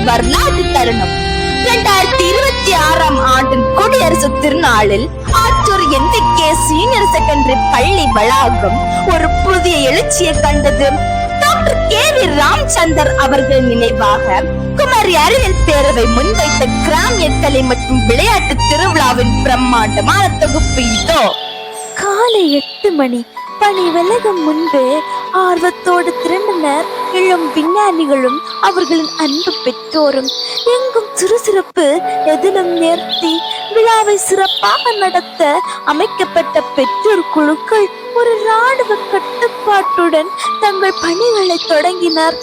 வரலாற்று தருணம். 2026 ஆண்டின் குடியரசு திருநாளில் ஆற்றூர் NVK சீனியர் செகண்டரி பள்ளி வளாகம் ஒரு புதிய எழுச்சியை கண்டது. டாக்டர் KV ராமச்சந்தர் அவர்கள் நினைவாக குமரி அறிவியல் பேரவை முன்வைத்த கிராமிய கலை மற்றும் விளையாட்டு திருவிழாவின் பிரம்மாண்டமான தொகுப்பு இதோ. காலை 8 மணி பணி விலகும் முன்பே ஆர்வத்தோடு திரண்டனர் இளம் விஞ்ஞானிகளும் அவர்களின் அன்பு பெற்றோரும். எங்கும் சுறுசுறுப்பு, எதிலும் நேர்த்தி. விழாவை சிறப்பாக நடத்த அமைக்கப்பட்ட பெற்றோர் குழுக்கள் ஒரு இராணுவ கட்டுப்பாட்டுடன் தங்கள் பணிகளை தொடங்கினர்.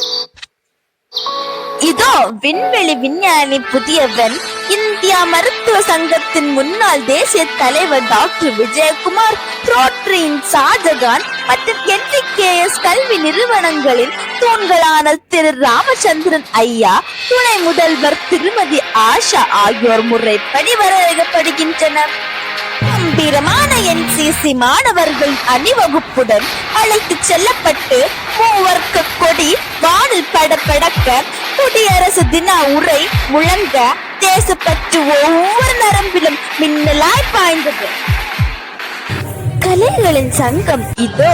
இதோ விண்வெளி விஞ்ஞானி புதியவன், இந்தியா மருத்துவ சங்கத்தின் முன்னாள் தேசிய தலைவர் டாக்டர் விஜயகுமார், ரோட்டரியின் ஷாஜகான் மற்றும் NVKS கல்வி நிறுவனங்களின் தூண்களான திரு ராமச்சந்திரன் ஐயா, துணை முதல்வர் திருமதி ஆஷா ஆகியோர் முறைப்படி வரவேற்கப்படுகின்றனர். கம்பீரமான NCC மாணவர்கள் அணிவகுப்புடன் அழைத்து செல்லப்பட்டு மூவர்க்க கொடி வானில் படப்படக்க, குடியரசு தின உரை முழங்க, தேசப்பற்று ஒவ்வொரு நரம்பிலும் மின்னலாய் பாய்ந்தது. கலைகளின் சங்கம் இதோ.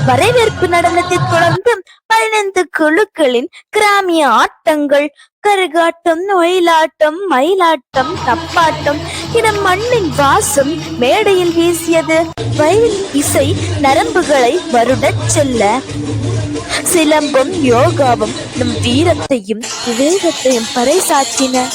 வரவேற்பு நடனத்தை தொடர்ந்து 15 குழுக்களின் கிராமிய ஆட்டங்கள், கரகாட்டம், ஒயிலாட்டம், மயிலாட்டம், தப்பாட்டம் என மண்ணின் வாசம் மேடையில் வீசியது. வயலின் இசை நரம்புகளை வருடச் செல்ல, சிலம்பம் யோகாவும் நம் வீரத்தையும் விவேகத்தையும் பறைசாற்றின.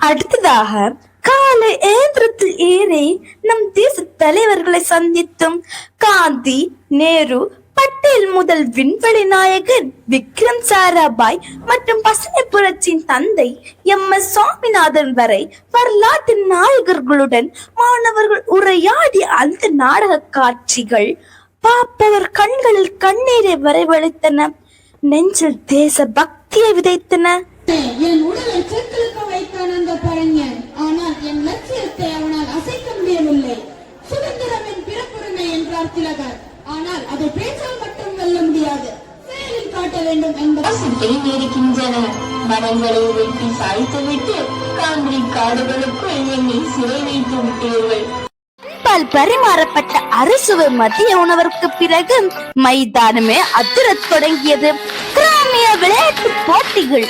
அடுத்ததாக காலை ஏந்திரத்தில் ஏறி நம் தேச தலைவர்களை சந்தித்தும் காந்தி, நேரு, பட்டேல் முதல் விண்வெளி நாயகர் விக்ரம் சாராபாய் மற்றும் பசுமை புரட்சியின் தந்தை MS சுவாமிநாதன் வரை வரலாற்று நாயகர்களுடன் மாணவர்கள் உரையாடிய அந்த நாடக காட்சிகள் பார்ப்பவர் கண்களில் கண்ணீரை வரவழைத்தன, நெஞ்சில் தேச பக்தியை விதைத்தன. என் உடலை செக்கிழுக்க வைத்தான் அந்த பழைஞன். ஆனால் என் லட்சியத்தை அவனால் அசைக்க முடியவில்லை. சுதந்திரம் என் பிறப்புரிமை என்றார் திலகர். ஆனால் அதை பேச்சால் மட்டும் வெல்ல முடியாது, செயலில் காட்ட வேண்டும் என்பது மரங்களை வெட்டி சாய்த்துவிட்டு காங்கிரீட் காடுகளுக்குள் என்னை சிறை வைத்து விட்டீர்கள். பரிமாறப்பட்ட அறுசுவை மதிய உணவிற்கு பிறகு மைதானமே அதிரத் தொடங்கியது. கிராமிய விளையாட்டு போட்டிகள்,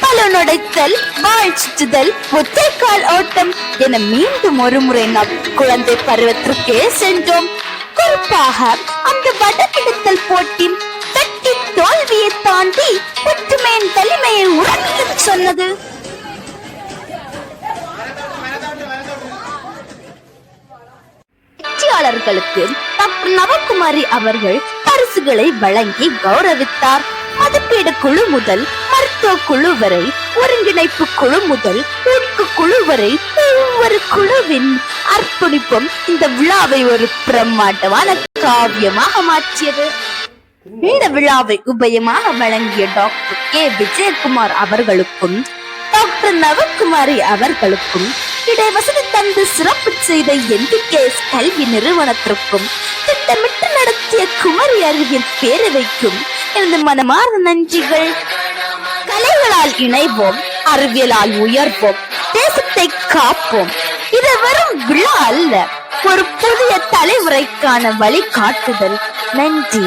பலனுடைத்தல், வாழ் சுற்றுதல், ஒற்றைக்கால் ஓட்டம் என மீண்டும் ஒரு முறை நம் குழந்தை பருவத்திற்கே சென்றோம். குறிப்பாக அந்த வடபிடித்தல் போட்டி வெற்றி தோல்வியை தாண்டி ஒற்றுமையின் வலிமையை உறக்க சொன்னது. வெற்றியாளர்களுக்கு டாக்டர் நவகுமாரி அவர்கள் பரிசுகளை வழங்கி கௌரவித்தார். மதிப்பீடு குழு முதல் மருத்துவ குழு வரை, ஒருங்கிணைப்பு குழு முதல் ஊக்கு குழு வரை ஒவ்வொரு குழுவின் அர்ப்பணிப்பும் இந்த விழாவை ஒரு பிரம்மாண்டமான காவியமாக மாற்றியது. இந்த விழாவை உபயமாக வழங்கிய டாக்டர் K விஜயகுமார் அவர்களுக்கும் டாக்டர் நவகுமாரி அவர்களுக்கும், இடைவசதி தந்து சிறப்பு செய்த NVKS கல்வி நிறுவனத்திற்கும், திட்டமிட்டு நடத்திய குமரி அறிவியல் பேரவைக்கும் எனது மனமார்ந்த நன்றிகள். கலைகளால் இணைவோம், அறிவியலால் உயர்வோம், தேசத்தை காப்போம். இது வெறும் விழா அல்ல, ஒரு புதிய தலைமுறைக்கான வழிகாட்டுதல். நன்றி.